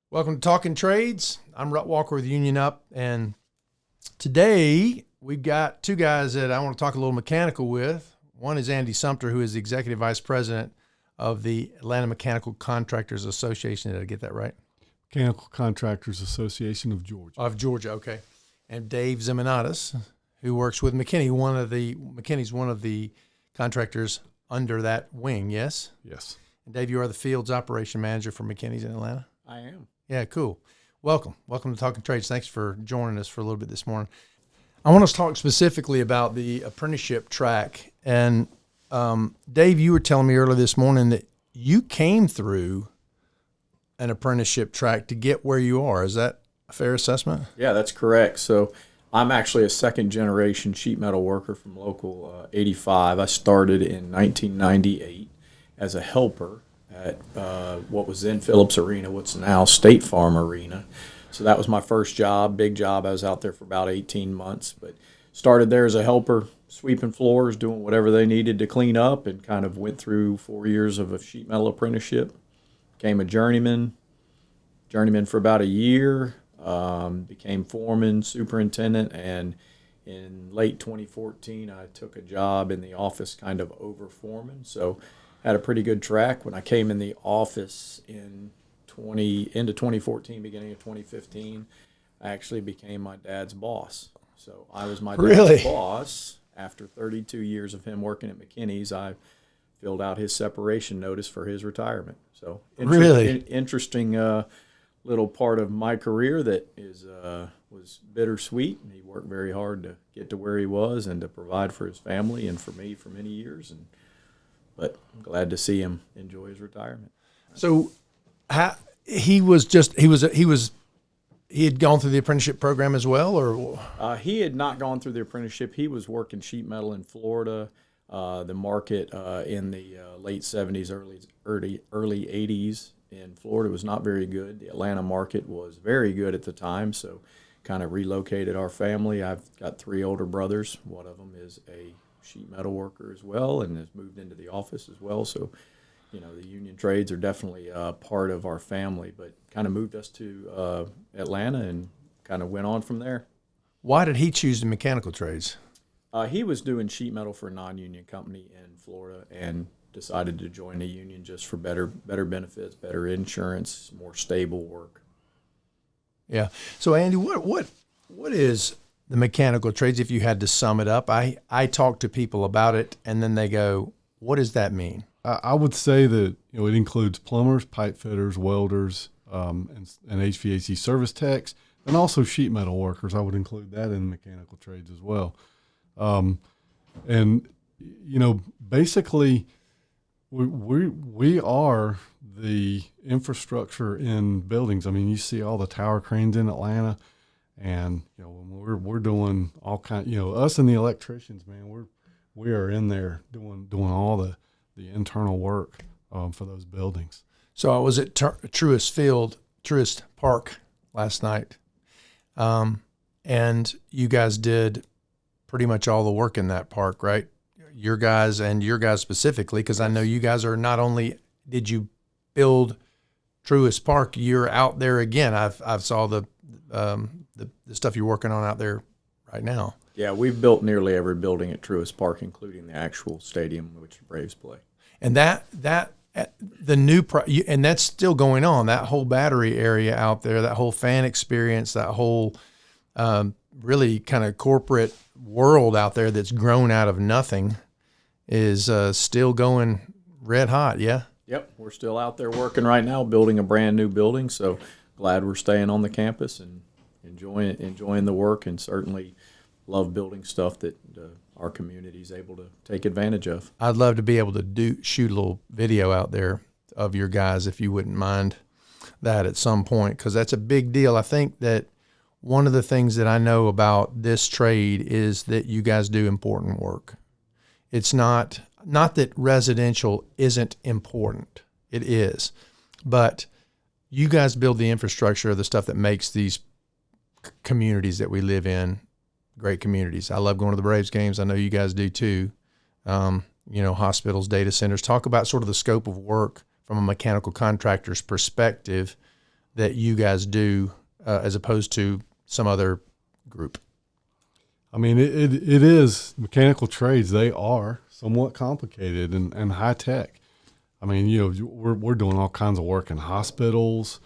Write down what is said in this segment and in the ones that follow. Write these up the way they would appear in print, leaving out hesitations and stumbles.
Welcome to Talkin Trades. I'm Rut Walker with Union Up, and today we've got two guys that I want to talk a little mechanical with. One is Andy Sumter, who is the Executive Vice President of the Atlanta Mechanical Contractors Association. Did I get that right? Mechanical Contractors Association of Georgia. Of Georgia, okay. And Dave Tzimenatos, who works with McKenney. McKenney's one of the contractors under that wing, yes? Yes. And Dave, you are the Fields Operation Manager for McKenney's in Atlanta? I am. Yeah, cool. Welcome to Talkin Trades. Thanks for joining us for a little bit this morning. I want to talk specifically about the apprenticeship track. And Dave, you were telling me earlier this morning that you came through an apprenticeship track to get where you are. Is that a fair assessment? Yeah, that's correct. So I'm actually a second-generation sheet metal worker from Local 85. I started in 1998 as a helper at what was then Phillips Arena, what's now State Farm Arena. So that was my first job, big job. I was out there for about 18 months, but started there as a helper, sweeping floors, doing whatever they needed to clean up, and kind of went through 4 years of a sheet metal apprenticeship. Became a journeyman for about a year, became foreman, superintendent, and in late 2014, I took a job in the office kind of over foreman. So had a pretty good track. When I came in the office in into 2014, beginning of 2015, I actually became my dad's boss. So I was my dad's boss. After 32 years of him working at McKinney's, I filled out his separation notice for his retirement. So interesting little part of my career that was bittersweet. And he worked very hard to get to where he was and to provide for his family and for me for many years. But I'm glad to see him enjoy his retirement. So he had gone through the apprenticeship program as well, or? He had not gone through the apprenticeship. He was working sheet metal in Florida. The market in the late 70s, early 80s in Florida was not very good. The Atlanta market was very good at the time, so kind of relocated our family. I've got three older brothers. One of them is a sheet metal worker as well and has moved into the office as well. So, the union trades are definitely part of our family, but kind of moved us to Atlanta and kind of went on from there. Why did he choose the mechanical trades? He was doing sheet metal for a non-union company in Florida and decided to join the union just for better benefits, better insurance, more stable work. Yeah. So Andy, what is the mechanical trades, if you had to sum it up? I talk to people about it, and then they go, what does that mean? I would say that it includes plumbers, pipe fitters, welders, and HVAC service techs, and also sheet metal workers. I would include that in mechanical trades as well. Basically, we are the infrastructure in buildings. I mean, you see all the tower cranes in Atlanta. And when we're doing all kind, us and the electricians, man, we are in there doing all the internal work for those buildings. So I was at Truist Park last night, and you guys did pretty much all the work in that park, right? Your guys specifically, because I know you guys are not only did you build Truist Park, you're out there again. I've saw the stuff you're working on out there right now. Yeah, we've built nearly every building at Truist Park, including the actual stadium in which the Braves play. And and that's still going on. That whole battery area out there, that whole fan experience, that whole really kind of corporate world out there that's grown out of nothing is still going red hot. Yeah. Yep, we're still out there working right now, building a brand new building. So glad we're staying on the campus and enjoying the work, and certainly love building stuff that our community is able to take advantage of. I'd love to be able to shoot a little video out there of your guys, if you wouldn't mind that at some point, because that's a big deal. I think that one of the things that I know about this trade is that you guys do important work. It's not that residential isn't important. It is. But you guys build the infrastructure of the stuff that makes these communities that we live in great communities. I love going to the Braves games. I know you guys do too. Hospitals, data centers. Talk about sort of the scope of work from a mechanical contractor's perspective that you guys do as opposed to some other group? I mean, it is mechanical trades. They are somewhat complicated and high tech. I mean, we're doing all kinds of work in hospitals,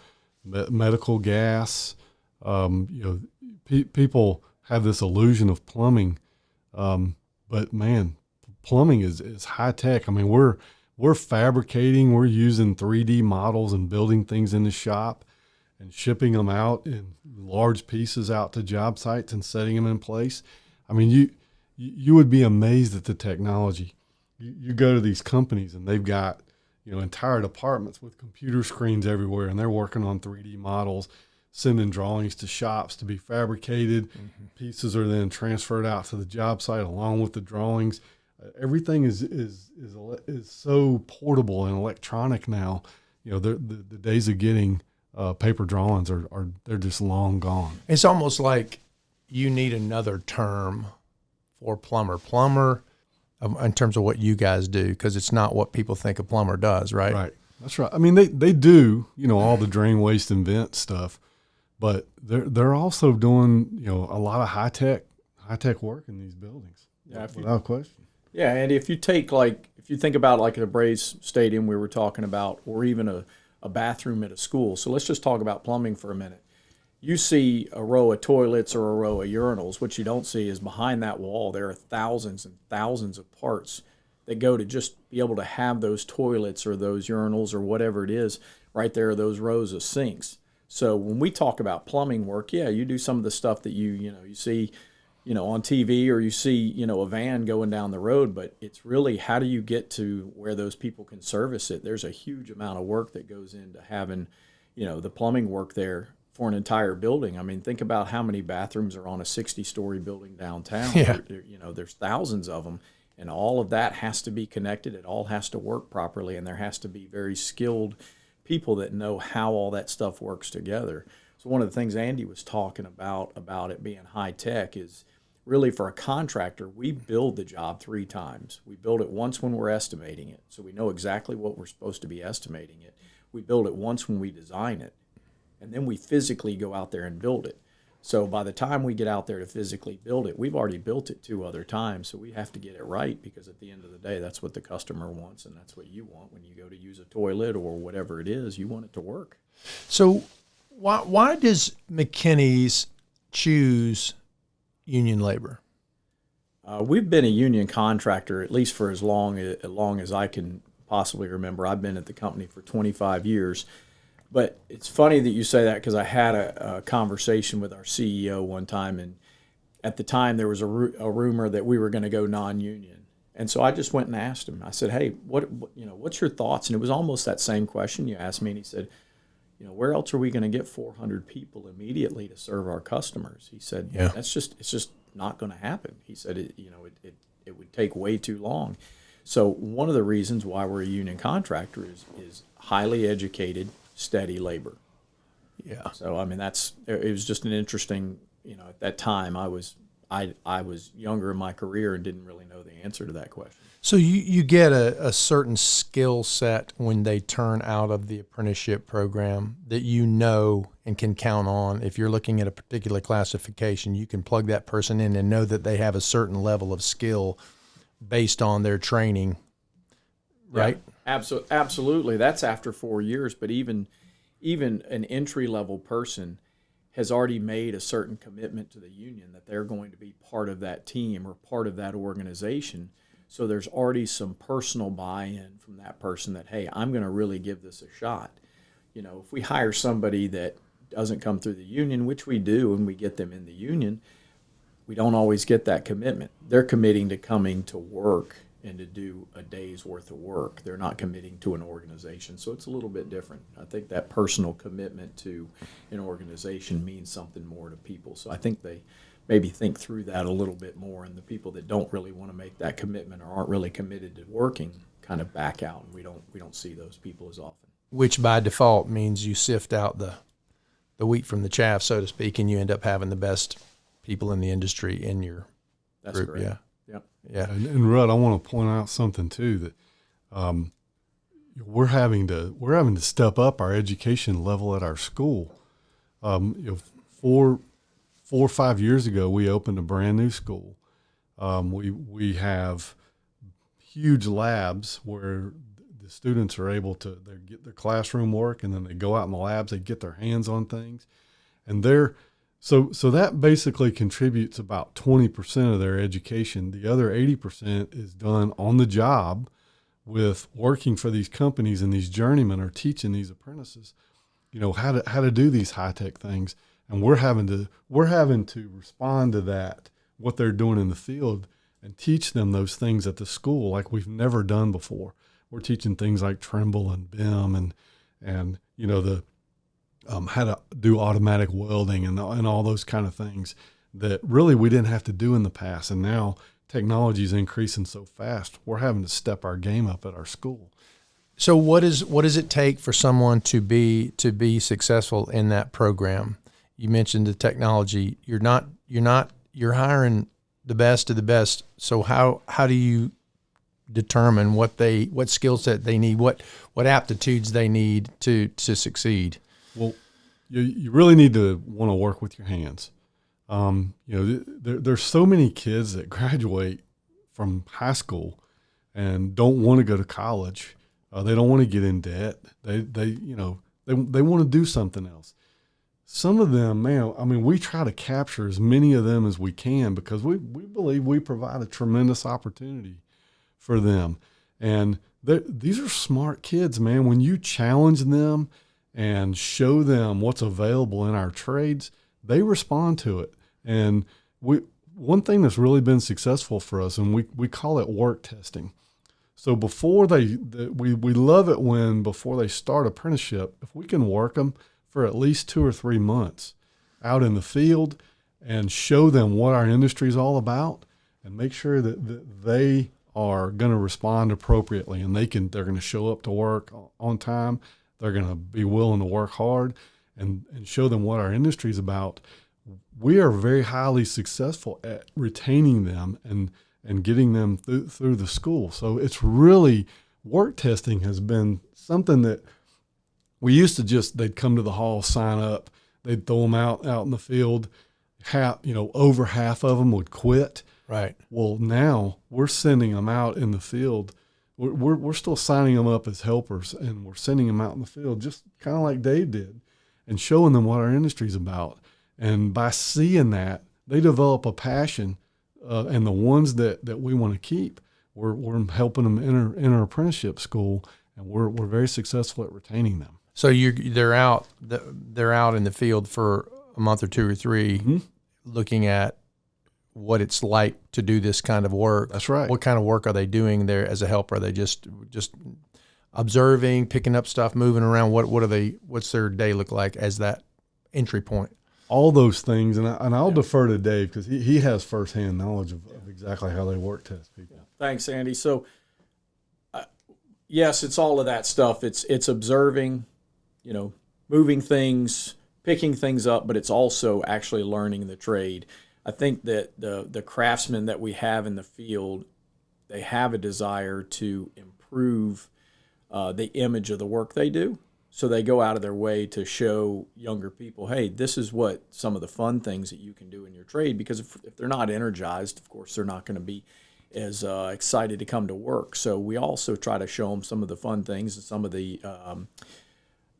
medical gas. People have this illusion of plumbing, but man, plumbing is high tech. I mean, we're fabricating. We're using 3D models and building things in the shop and shipping them out in large pieces out to job sites and setting them in place. I mean, you would be amazed at the technology. You go to these companies and they've got, entire departments with computer screens everywhere, and they're working on 3D models, sending drawings to shops to be fabricated. Mm-hmm. Pieces are then transferred out to the job site along with the drawings. Everything is so portable and electronic now. The days of getting paper drawings they're just long gone. It's almost like you need another term for plumber. Plumber, in terms of what you guys do, because it's not what people think a plumber does, right? Right. That's right. I mean, they do, all the drain, waste, and vent stuff, but they're also doing, a lot of high tech work in these buildings. Yeah, without question. Yeah, and if you think about like the Braves Stadium we were talking about, or even a bathroom at a school. So let's just talk about plumbing for a minute. You see a row of toilets or a row of urinals. What you don't see is behind that wall there are thousands and thousands of parts that go to just be able to have those toilets or those urinals or whatever it is right there, those rows of sinks. So when we talk about plumbing work, yeah, you do some of the stuff that you see, on TV, or you see, a van going down the road, but it's really how do you get to where those people can service it? There's a huge amount of work that goes into having, the plumbing work there for an entire building. I mean, think about how many bathrooms are on a 60-story building downtown. Yeah. There's thousands of them, and all of that has to be connected. It all has to work properly, and there has to be very skilled people that know how all that stuff works together. So one of the things Andy was talking about it being high tech is really for a contractor, we build the job 3 times. We build it once when we're estimating it, so we know exactly what we're supposed to be estimating it. We build it once when we design it, and then we physically go out there and build it. So by the time we get out there to physically build it, we've already built it 2 other times, so we have to get it right, because at the end of the day, that's what the customer wants, and that's what you want when you go to use a toilet or whatever it is. You want it to work. So why does McKenney's choose union labor? We've been a union contractor at least for as long as I can possibly remember. I've been at the company for 25 years. But it's funny that you say that, because I had a conversation with our CEO one time, and at the time there was a rumor that we were going to go non-union. And so I just went and asked him. I said, "Hey, what's your thoughts?" And it was almost that same question you asked me. And he said, "Where else are we going to get 400 people immediately to serve our customers?" He said, Yeah. it's just not going to happen." He said, it would take way too long. So one of the reasons why we're a union contractor is highly educated, steady labor. Yeah. So I mean, it was just an interesting, at that time I was younger in my career and didn't really know the answer to that question. So you get a certain skill set when they turn out of the apprenticeship program that and can count on. If you're looking at a particular classification, you can plug that person in and know that they have a certain level of skill based on their training, right? Yeah, absolutely. That's after 4 years, but even an entry-level person has already made a certain commitment to the union that they're going to be part of that team or part of that organization. So there's already some personal buy-in from that person that, hey, I'm going to really give this a shot. If we hire somebody that doesn't come through the union, which we do, and we get them in the union, we don't always get that commitment. They're committing to coming to work and to do a day's worth of work. They're not committing to an organization. So it's a little bit different. I think that personal commitment to an organization means something more to people. So I think they maybe think through that a little bit more, and the people that don't really want to make that commitment or aren't really committed to working kind of back out, and we don't see those people as often. Which by default means you sift out the wheat from the chaff, so to speak, and you end up having the best people in the industry in your group. Correct. Yeah. Yep. Yeah. And Rudd, I want to point out something too, that we're having to step up our education level at our school. You know, 4 or 5 years ago, we opened a brand new school. We have huge labs where the students are able to get their classroom work, and then they go out in the labs, they get their hands on things, and so that basically contributes about 20% of their education. The other 80% is done on the job with working for these companies, and these journeymen are teaching these apprentices, you know, how to do these high tech things, and we're having to respond to that, what they're doing in the field, and teach them those things at the school like we've never done before. We're teaching things like Trimble and BIM and you know the how to do automatic welding and all those kind of things that really we didn't have to do in the past, and now technology is increasing so fast, we're having to step our game up at our school. So what does it take for someone to be successful in that program? You mentioned the technology. You're hiring the best of the best. So how do you determine what skill set they need, what aptitudes they need to succeed? Well, you really need to want to work with your hands. You know, there's so many kids that graduate from high school and don't want to go to college. They don't want to get in debt. They want to do something else. Some of them, man, I mean, we try to capture as many of them as we can because we believe we provide a tremendous opportunity for them. And these are smart kids, man. When you challenge them and show them what's available in our trades, they respond to it. And one thing that's really been successful for us, and we call it work testing. So before we love it when before they start apprenticeship, if we can work them for at least 2 or 3 months out in the field and show them what our industry is all about, and make sure that they are going to respond appropriately, and they're going to show up to work on time. They're going to be willing to work hard and show them what our industry is about. We are very highly successful at retaining them and getting them through the school. So it's really, work testing has been something that we used to they'd come to the hall, sign up, they'd throw them out in the field. Over half of them would quit. Right. Well, now we're sending them out in the field. We're still signing them up as helpers, and we're sending them out in the field just kind of like Dave did, and showing them what our industry's about. And by seeing that, they develop a passion, and the ones that we want to keep, we're helping them enter apprenticeship school, and we're very successful at retaining them. So they're out in the field for a month or 2 or 3, Mm-hmm. looking at what it's like to do this kind of work. That's right. What kind of work are they doing there as a helper? Are they just observing, picking up stuff, moving around? What's their day look like as that entry point? All those things, and I'll defer to Dave because he has firsthand knowledge of exactly how they work test people. Thanks, Andy. So, yes, it's all of that stuff. It's observing, moving things, picking things up, but it's also actually learning the trade. I think that the craftsmen that we have in the field, they have a desire to improve the image of the work they do. So they go out of their way to show younger people, hey, this is what some of the fun things that you can do in your trade. Because if they're not energized, of course, they're not going to be as excited to come to work. So we also try to show them some of the fun things and some of the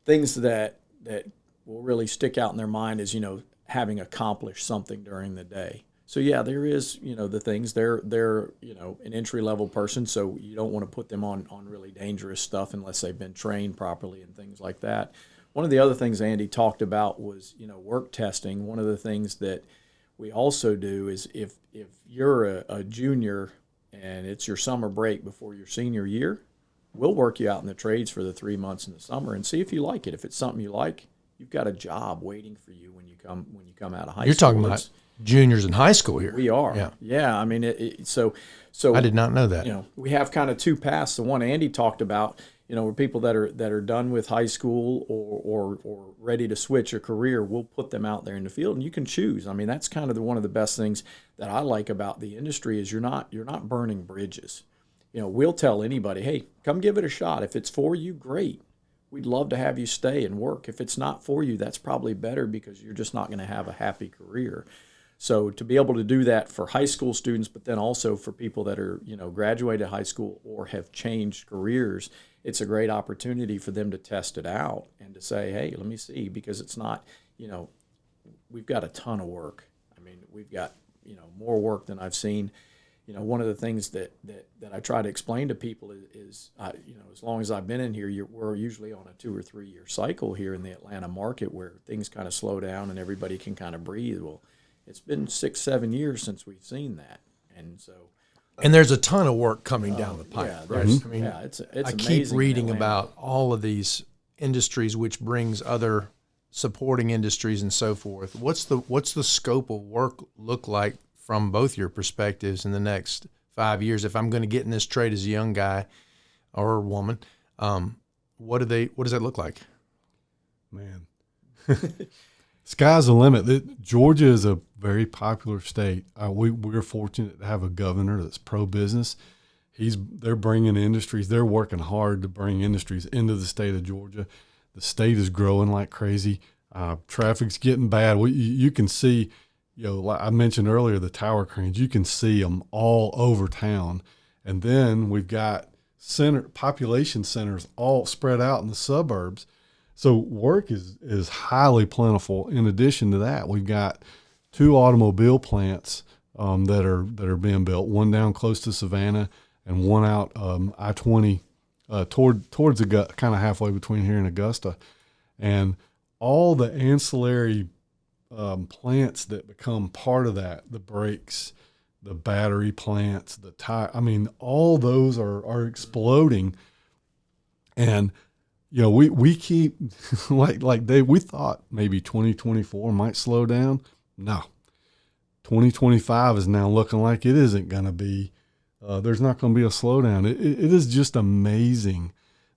things that will really stick out in their mind as, having accomplished something during the day. So yeah, there is, the things they're an entry level person, so you don't want to put them on really dangerous stuff unless they've been trained properly and things like that. One of the other things Andy talked about was, work testing. One of the things that we also do is if you're a junior and it's your summer break before your senior year, we'll work you out in the trades for the 3 months in the summer and see if you like it. If it's something you like, you've got a job waiting for you when you come out of high school. You're talking about juniors in high school here. We are. Yeah. I mean, so I did not know that. We have kind of two paths. The one Andy talked about, were people that are done with high school or ready to switch a career. We'll put them out there in the field, and you can choose. I mean, that's kind of one of the best things that I like about the industry is you're not burning bridges. we'll tell anybody, hey, come give it a shot. If it's for you, great. We'd love to have you stay and work. If it's not for you, that's probably better because you're just not going to have a happy career. So to be able to do that for high school students, but then also for people that are, graduated high school or have changed careers, it's a great opportunity for them to test it out and to say, hey, let me see, because it's not, we've got a ton of work. I mean, we've got, more work than I've seen. One of the things that I try to explain to people is as long as I've been in here, we're usually on a 2 or 3 year cycle here in the Atlanta market where things kind of slow down and everybody can kind of breathe. Well, it's been 6-7 years since we've seen that, and so. And there's a ton of work coming down the pipe. Yeah, right? I mean, it's I keep amazing reading in Atlanta. about all of these industries, which brings other supporting industries and so forth. What's the scope of work look like from both your perspectives in the next 5 years? If I'm going to get in this trade as a young guy or woman, what does that look like? Man, sky's the limit. Georgia is a very popular state. We're fortunate to have a governor that's pro-business. They're bringing industries. They're working hard to bring industries into the state of Georgia. The state is growing like crazy. Traffic's getting bad. You can see, like I mentioned earlier, the tower cranes. You can see them all over town. And then we've got population centers all spread out in the suburbs. So work is highly plentiful. In addition to that, we've got 2 automobile plants that are being built. One down close to Savannah, and one out I-20 towards kind of halfway between here and Augusta, and all the ancillary plants that become part of that, the brakes, the battery plants, the tire. I mean, all those are exploding, and we keep we thought maybe 2024 might slow down. No, 2025 is now looking like it isn't going to be. There's not going to be a slowdown. It is just amazing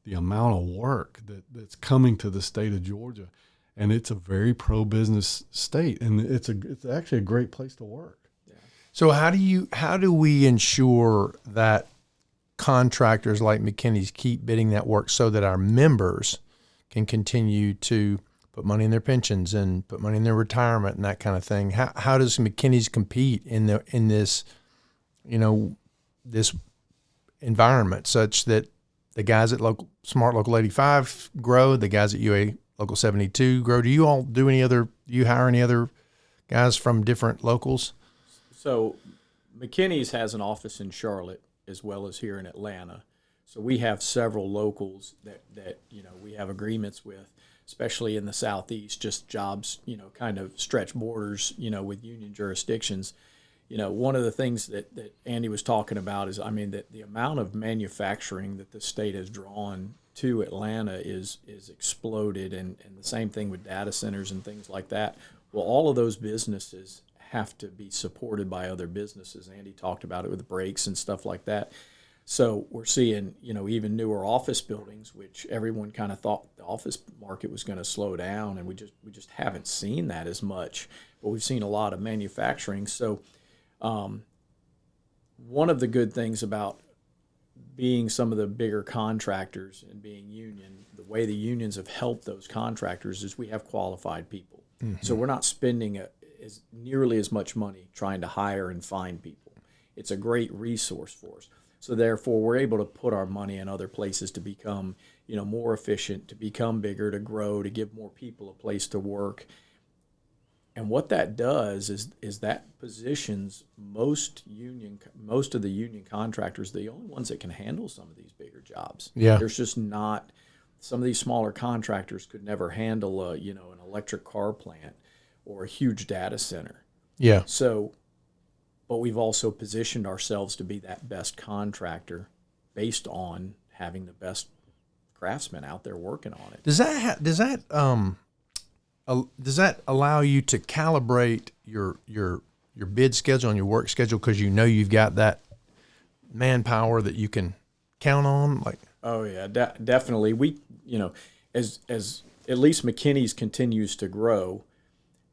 the amount of work that's coming to the state of Georgia, and it's a very pro-business state, and it's actually a great place to work. Yeah. So how do we ensure that contractors like McKinney's keep bidding that work so that our members can continue to put money in their pensions and put money in their retirement and that kind of thing? How does McKinney's compete in this, this environment such that the guys at Smart Local 85 grow, the guys at UA Local 72 grow? Do you hire any other guys from different locals? So McKinney's has an office in Charlotte as well as here in Atlanta. So we have several locals that we have agreements with, especially in the Southeast, just jobs, kind of stretch borders, with union jurisdictions. One of the things that Andy was talking about is, that the amount of manufacturing that the state has drawn to Atlanta is exploded, and the same thing with data centers and things like that. Well, all of those businesses have to be supported by other businesses. Andy talked about it with brakes and stuff like that. So we're seeing, even newer office buildings, which everyone kind of thought the office market was going to slow down, and we just haven't seen that as much. But we've seen a lot of manufacturing. So one of the good things about being some of the bigger contractors and being union, the way the unions have helped those contractors is we have qualified people. Mm-hmm. So we're not spending nearly as much money trying to hire and find people. It's a great resource for us. So therefore, we're able to put our money in other places to become, more efficient, to become bigger, to grow, to give more people a place to work. And what that does is that positions most of the union contractors, the only ones that can handle some of these bigger jobs. Yeah. There's just not, some of these smaller contractors could never handle an electric car plant or a huge data center. Yeah. So, but we've also positioned ourselves to be that best contractor based on having the best craftsmen out there working on it. Does that allow you to calibrate your bid schedule and your work schedule because you've got that manpower that you can count on? Oh yeah, definitely. We as at least McKinney's continues to grow,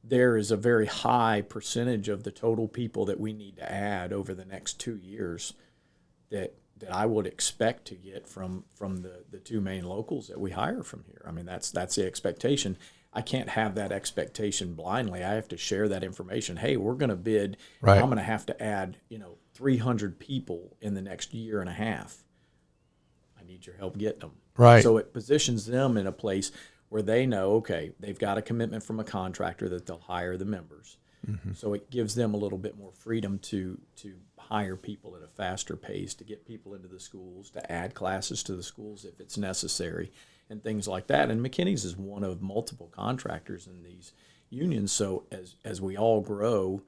there is a very high percentage of the total people that we need to add over the next 2 years that that I would expect to get from the two main locals that we hire from here. I mean, that's the expectation. I can't have that expectation blindly. I have to share that information. Hey, we're going to bid. Right. I'm going to have to add 300 people in the next year and a half. I need your help getting them. Right. So it positions them in a place where they know, okay, they've got a commitment from a contractor that they'll hire the members. Mm-hmm. So it gives them a little bit more freedom to hire people at a faster pace, to get people into the schools, to add classes to the schools if it's necessary, and things like that. And McKinney's is one of multiple contractors in these unions. So as we all grow,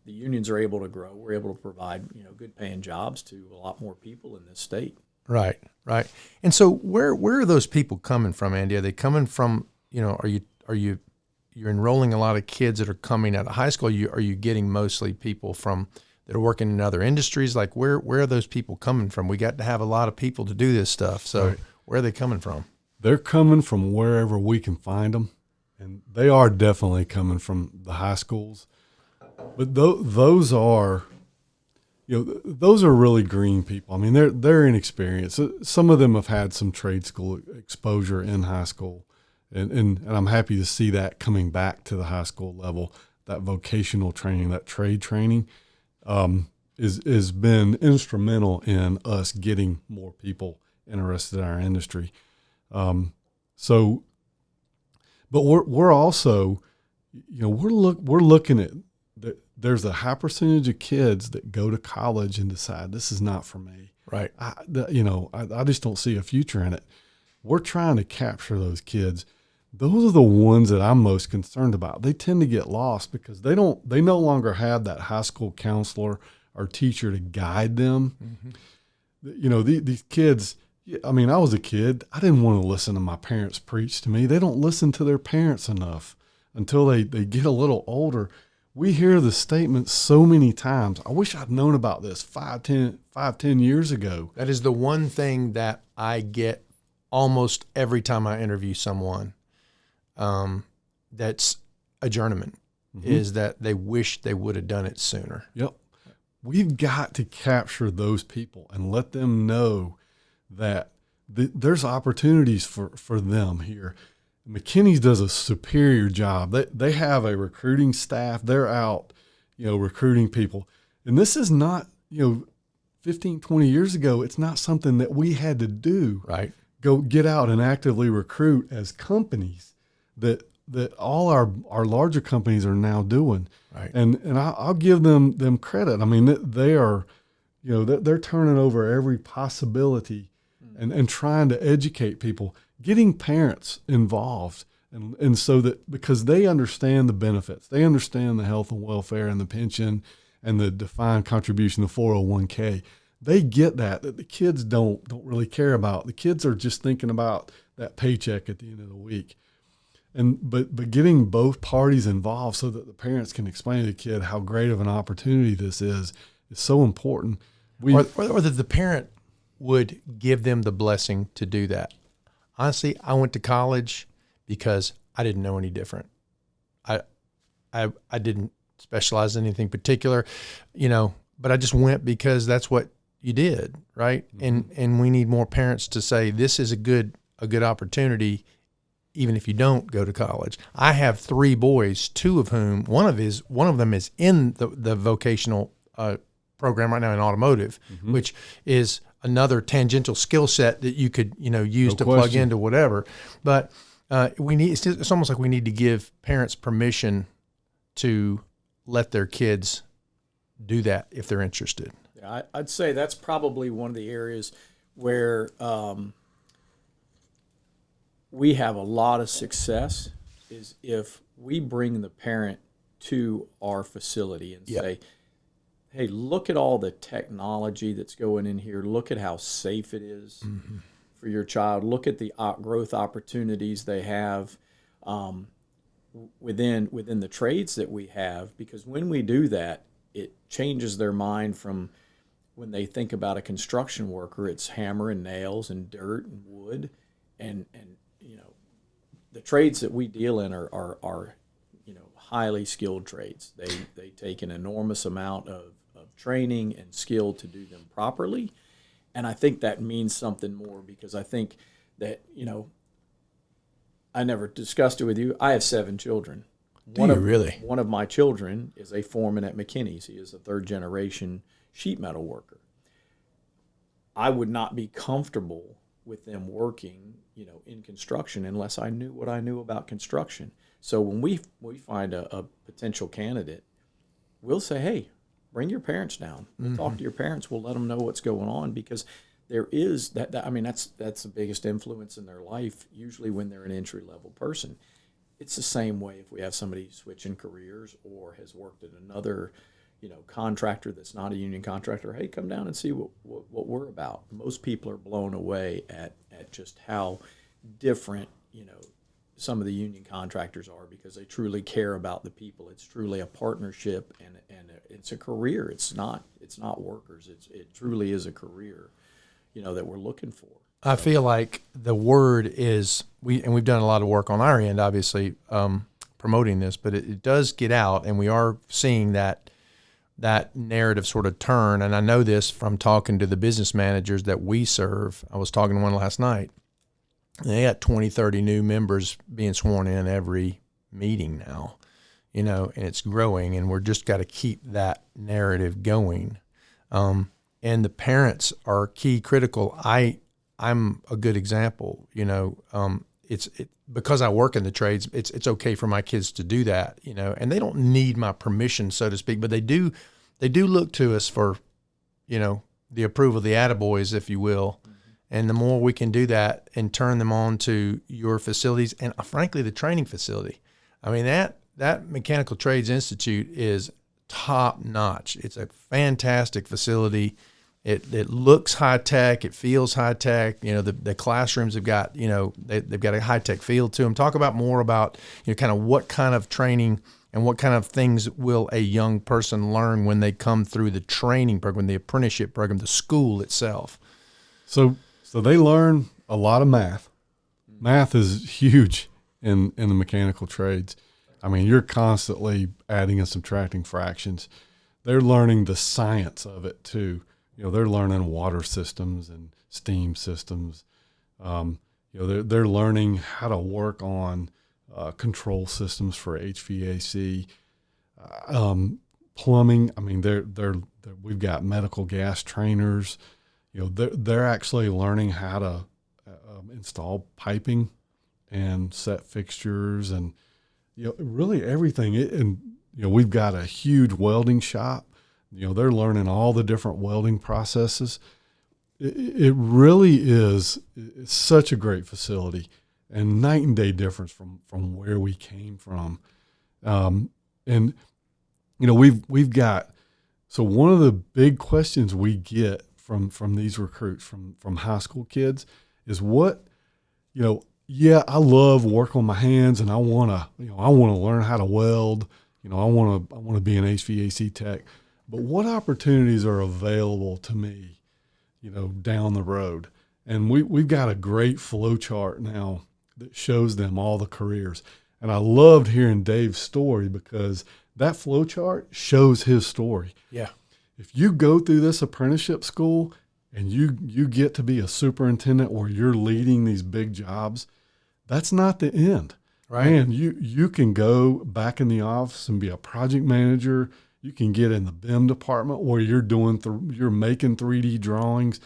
the unions are able to grow. We're able to provide good paying jobs to a lot more people in this state. Right, right. And so where are those people coming from, Andy? Are they coming from, you're enrolling a lot of kids that are coming out of high school? Are you getting mostly people from that are working in other industries? Like where are those people coming from? We got to have a lot of people to do this stuff. So right. Where are they coming from? They're coming from wherever we can find them. And they are definitely coming from the high schools. But those are really green people. I mean, they're inexperienced. Some of them have had some trade school exposure in high school. And I'm happy to see that coming back to the high school level. That vocational training, that trade training, is been instrumental in us getting more people interested in our industry. But we're also, we're looking at there's a high percentage of kids that go to college and decide this is not for me. Right. I just don't see a future in it. We're trying to capture those kids. Those are the ones that I'm most concerned about. They tend to get lost because they no longer have that high school counselor or teacher to guide them. Mm-hmm. These kids, I mean, I was a kid. I didn't want to listen to my parents preach to me. They don't listen to their parents enough until they get a little older. We hear the statement so many times. I wish I'd known about this 10 years ago. That is the one thing that I get almost every time I interview someone that's a journeyman, mm-hmm. is that they wish they would have done it sooner. Yep. We've got to capture those people and let them know that there's opportunities for them here. McKinney's does a superior job. They have a recruiting staff. They're out, recruiting people. And this is not, 15, 20 years ago, it's not something that we had to do. Right. Go get out and actively recruit as companies that all our larger companies are now doing. Right. And I'll give them credit. I mean, they are, they're turning over every possibility and trying to educate people, getting parents involved. And so that because they understand the benefits, they understand the health and welfare and the pension and the defined contribution, the 401k. They get that the kids don't really care about. The kids are just thinking about that paycheck at the end of the week. But getting both parties involved so that the parents can explain to the kid how great of an opportunity this is so important. Or that the parent would give them the blessing to do that. Honestly, I went to college because I didn't know any different. I didn't specialize in anything particular, but I just went because that's what you did, right? Mm-hmm. And we need more parents to say this is a good opportunity, even if you don't go to college. I have 3 boys, 2 of whom one of them is in the vocational program right now in automotive, mm-hmm. which is another tangential skill set that you could use to plug into whatever. But it's almost like we need to give parents permission to let their kids do that if they're interested. Yeah, I'd say that's probably one of the areas where we have a lot of success is if we bring the parent to our facility and say, hey, look at all the technology that's going in here. Look at how safe it is mm-hmm. for your child. Look at the growth opportunities they have within the trades that we have. Because when we do that, it changes their mind from when they think about a construction worker, it's hammer and nails and dirt and wood. And the trades that we deal in are highly skilled trades. They take an enormous amount of training and skill to do them properly, And I think that means something more, because I think that, I never discussed it with you. I have 7 children. Really? One of my children is a foreman at McKinney's. He is a 3rd-generation sheet metal worker. I would not be comfortable with them working, in construction unless I knew what I knew about construction. So when we find a potential candidate, we'll say, hey, bring your parents down. We'll talk to your parents. We'll let them know what's going on, because there is that I mean, that's the biggest influence in their life, usually when they're an entry-level person. It's the same way if we have somebody switching careers or has worked at another, contractor that's not a union contractor. Hey, come down and see what we're about. Most people are blown away at just how different, some of the union contractors are, because they truly care about the people. It's truly a partnership, and it's a career. It's not workers. It truly is a career, that we're looking for. I feel like the word is we've done a lot of work on our end, obviously, promoting this, but it does get out, and we are seeing that narrative sort of turn. And I know this from talking to the business managers that we serve. I was talking to one last night. They got 20, 30 new members being sworn in every meeting now, and it's growing, and we're just got to keep that narrative going. And the parents are key, critical. I'm a good example, because I work in the trades, it's okay for my kids to do that, and they don't need my permission, so to speak, but they do look to us for, the approval, the attaboys, if you will. And the more we can do that and turn them on to your facilities and, frankly, the training facility. I mean, that Mechanical Trades Institute is top notch. It's a fantastic facility. It looks high tech. It feels high tech. The classrooms have got, they've got a high tech feel to them. Talk about more about, kind of what kind of training and what kind of things will a young person learn when they come through the training program, the apprenticeship program, the school itself. So they learn a lot of math. Math is huge in the mechanical trades. I mean, you're constantly adding and subtracting fractions. They're learning the science of it too. They're learning water systems and steam systems. They're learning how to work on control systems for HVAC, plumbing. I mean, we've got medical gas trainers. They're actually learning how to install piping and set fixtures and, really everything. We've got a huge welding shop. They're learning all the different welding processes. It really is, it's such a great facility, and night and day difference from where we came from. We've got, so one of the big questions we get from these recruits, from high school kids, is what, I love working on my hands, and I want to learn how to weld. I want to be an HVAC tech. But what opportunities are available to me, down the road? And we've got a great flow chart now that shows them all the careers. And I loved hearing Dave's story, because that flow chart shows his story. Yeah. If you go through this apprenticeship school and you get to be a superintendent, or you're leading these big jobs, that's not the end. Right. And you can go back in the office and be a project manager. You can get in the BIM department where you're making 3D drawings.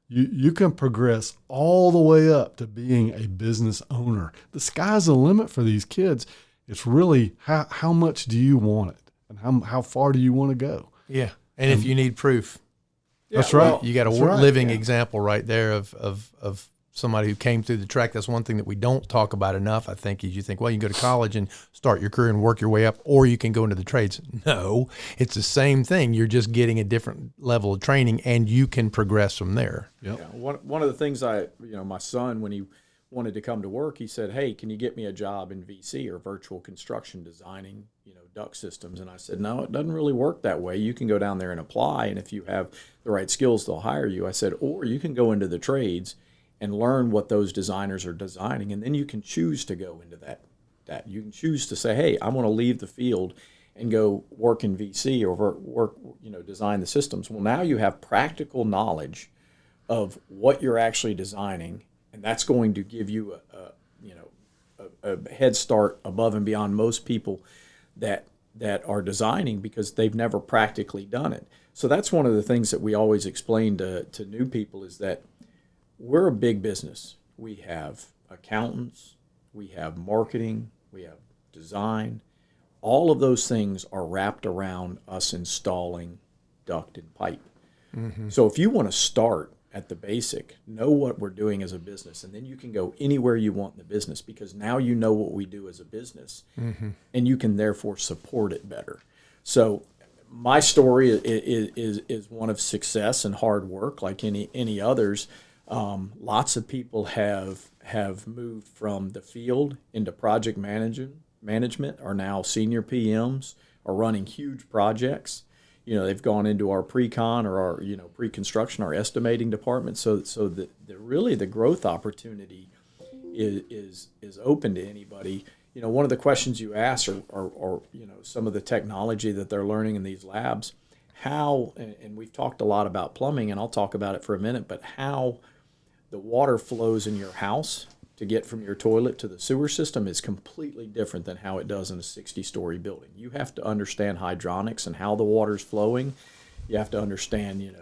You can progress all the way up to being a business owner. The sky's the limit for these kids. It's really how much do you want it, and how far do you want to go? Yeah. And if you need proof, that's right. You got a living example right there of somebody who came through the track. That's one thing that we don't talk about enough, I think, is you think, well, you can go to college and start your career and work your way up, or you can go into the trades. No, it's the same thing. You're just getting a different level of training, and you can progress from there. Yep. Yeah. One of the things my son, when he wanted to come to work, he said, hey, can you get me a job in VC, or virtual construction, designing, duct systems? And I said, no, it doesn't really work that way. You can go down there and apply, and if you have the right skills, they'll hire you. I said, or you can go into the trades and learn what those designers are designing, and then you can choose to go into that. You can choose to say, hey, I want to leave the field and go work in VC, or work, design the systems. Well, now you have practical knowledge of what you're actually designing, and that's going to give you a head start above and beyond most people that are designing, because they've never practically done it. So that's one of the things that we always explain to new people, is that we're a big business. We have accountants, we have marketing, we have design. All of those things are wrapped around us installing duct and pipe. Mm-hmm. So if you want to start at the basic, know what we're doing as a business, and then you can go anywhere you want in the business, because now you know what we do as a business, mm-hmm. and you can therefore support it better. So my story is one of success and hard work, like any others. Lots of people have moved from the field into project management, are now senior PMs, are running huge projects. They've gone into our pre-con or our pre-construction, our estimating department. So really the growth opportunity is open to anybody. One of the questions you ask are some of the technology that they're learning in these labs, how, and we've talked a lot about plumbing, and I'll talk about it for a minute, but how the water flows in your house to get from your toilet to the sewer system is completely different than how it does in a 60-story building. You have to understand hydronics and how the water's flowing. You have to understand,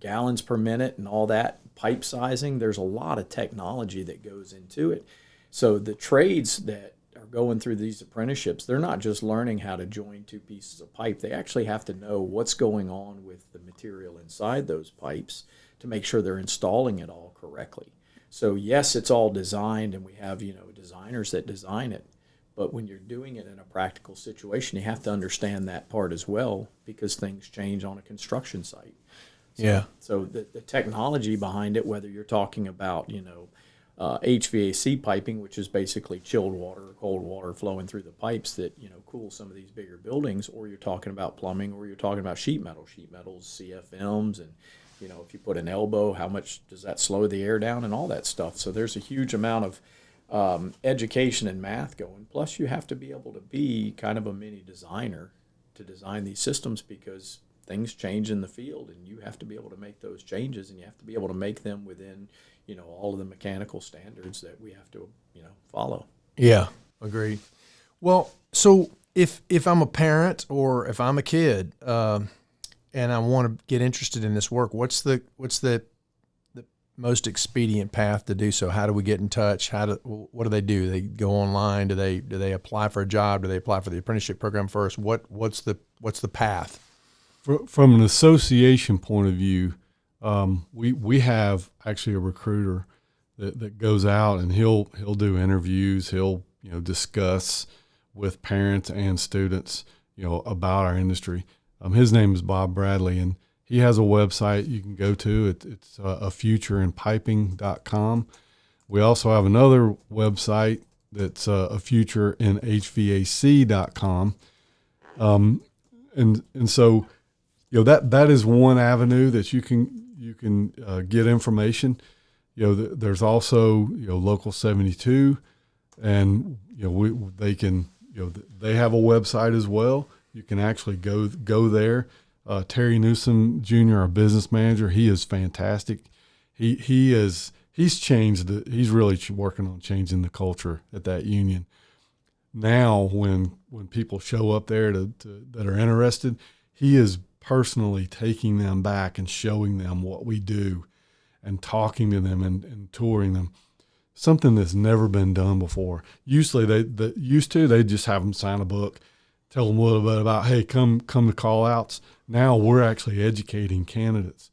gallons per minute and all that, pipe sizing. There's a lot of technology that goes into it. So the trades that are going through these apprenticeships, they're not just learning how to join two pieces of pipe. They actually have to know what's going on with the material inside those pipes to make sure they're installing it all correctly. So yes, it's all designed, and we have, designers that design it. But when you're doing it in a practical situation, you have to understand that part as well, because things change on a construction site. So the technology behind it, whether you're talking about, HVAC piping, which is basically chilled water or cold water flowing through the pipes that, cool some of these bigger buildings, or you're talking about plumbing, or you're talking about sheet metals, CFMs, and if you put an elbow, how much does that slow the air down and all that stuff. So there's a huge amount of education and math going. Plus, you have to be able to be kind of a mini designer to design these systems, because things change in the field, and you have to be able to make those changes, and you have to be able to make them within, all of the mechanical standards that we have to, follow. Yeah, agreed. Well, so if I'm a parent or if I'm a kid, and I want to get interested in this work, what's the most expedient path to do so? How do we get in touch? What do? They go online? Do they apply for a job? Do they apply for the apprenticeship program first? What's the path? From an association point of view, we have actually a recruiter that goes out, and he'll do interviews. He'll discuss with parents and students about our industry. His name is Bob Bradley, and he has a website you can go to. It's afutureinpiping.com. We also have another website that's afutureinhvac.com. And so, that is one avenue that you can get information. There's also Local 72, and they have a website as well. You can actually go there. Terry Newsom Jr., our business manager, he is fantastic. He's changed. He's really working on changing the culture at that union. Now, when people show up there that are interested, he is personally taking them back and showing them what we do, and talking to them and touring them. Something that's never been done before. Usually they just have them sign a book, tell them a little bit about, hey, come to call outs. Now we're actually educating candidates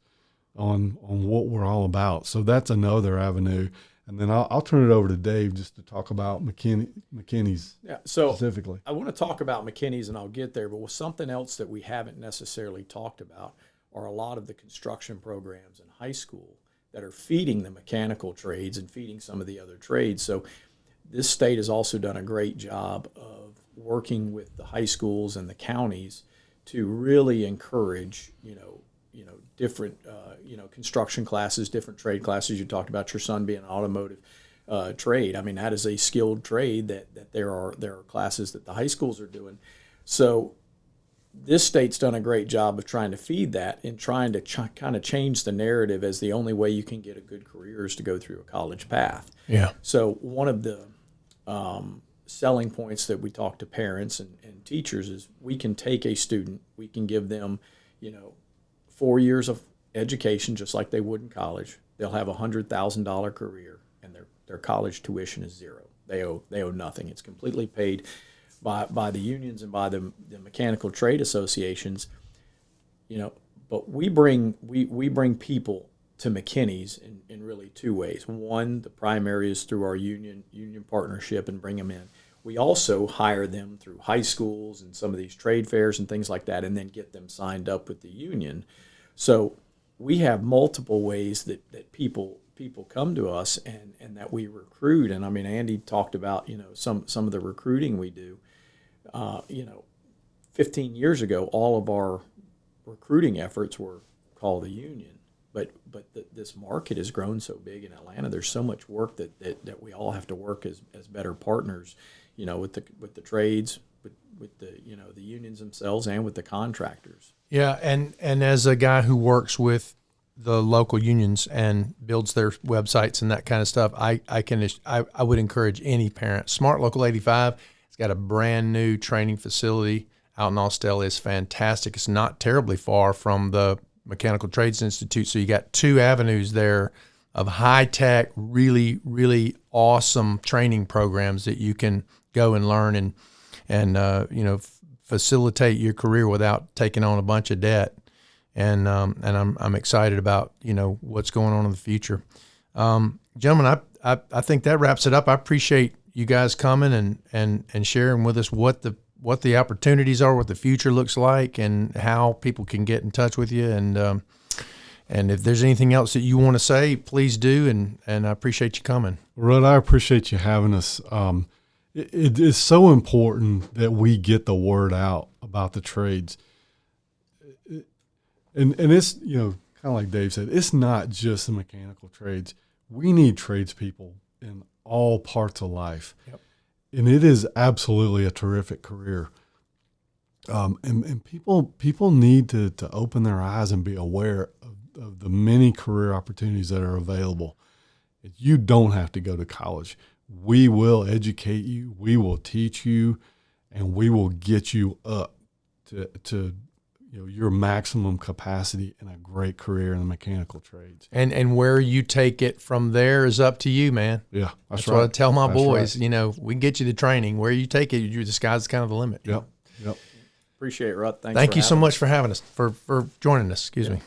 on what we're all about. So that's another avenue. And then I'll turn it over to Dave just to talk about McKenney's specifically. I want to talk about McKenney's, and I'll get there, but with something else that we haven't necessarily talked about are a lot of the construction programs in high school that are feeding the mechanical trades and feeding some of the other trades. So this state has also done a great job of working with the high schools and the counties to really encourage, different, construction classes, different trade classes. You talked about your son being an automotive trade. I mean, that is a skilled trade that there are classes that the high schools are doing. So this state's done a great job of trying to feed that and trying to kind of change the narrative as the only way you can get a good career is to go through a college path. Yeah. So one of the selling points that we talk to parents and teachers is we can take a student, we can give them, 4 years of education just like they would in college. They'll have a $100,000 career, and their college tuition is zero. They owe nothing. It's completely paid by the unions and by the mechanical trade associations. But we bring people to McKinney's in really two ways. One, the primary is through our union partnership and bring them in. We also hire them through high schools and some of these trade fairs and things like that, and then get them signed up with the union. So we have multiple ways that people come to us and that we recruit. And I mean, Andy talked about some of the recruiting we do. 15 years ago, all of our recruiting efforts were called the union. But this market has grown so big in Atlanta. There's so much work that we all have to work as better partners, with the trades, with the the unions themselves, and with the contractors. Yeah, and as a guy who works with the local unions and builds their websites and that kind of stuff, I would encourage any parent. Smart Local 85, it's got a brand new training facility out in Austell. It's fantastic. It's not terribly far from the Mechanical Trades Institute, so you got two avenues there of high tech, really, really awesome training programs that you can go and learn and facilitate your career without taking on a bunch of debt. And I'm excited about what's going on in the future. Gentlemen, I think that wraps it up. I appreciate you guys coming and sharing with us what the opportunities are, what the future looks like, and how people can get in touch with you. And if there's anything else that you want to say, please do. And I appreciate you coming. Rudd, I appreciate you having us. It is so important that we get the word out about the trades. And it's, kind of like Dave said, it's not just the mechanical trades. We need tradespeople in all parts of life. Yep. And it is absolutely a terrific career. And people need to open their eyes and be aware of the many career opportunities that are available. You don't have to go to college. We will educate you, we will teach you, and we will get you up to your maximum capacity and a great career in the mechanical trades. And where you take it from there is up to you, man. Yeah, that's right. what I tell my boys. Right. We can get you the training. Where you take it, the sky's kind of the limit. Yep. Appreciate it, Rutt. Thank you so much for having us, for joining us. Excuse me.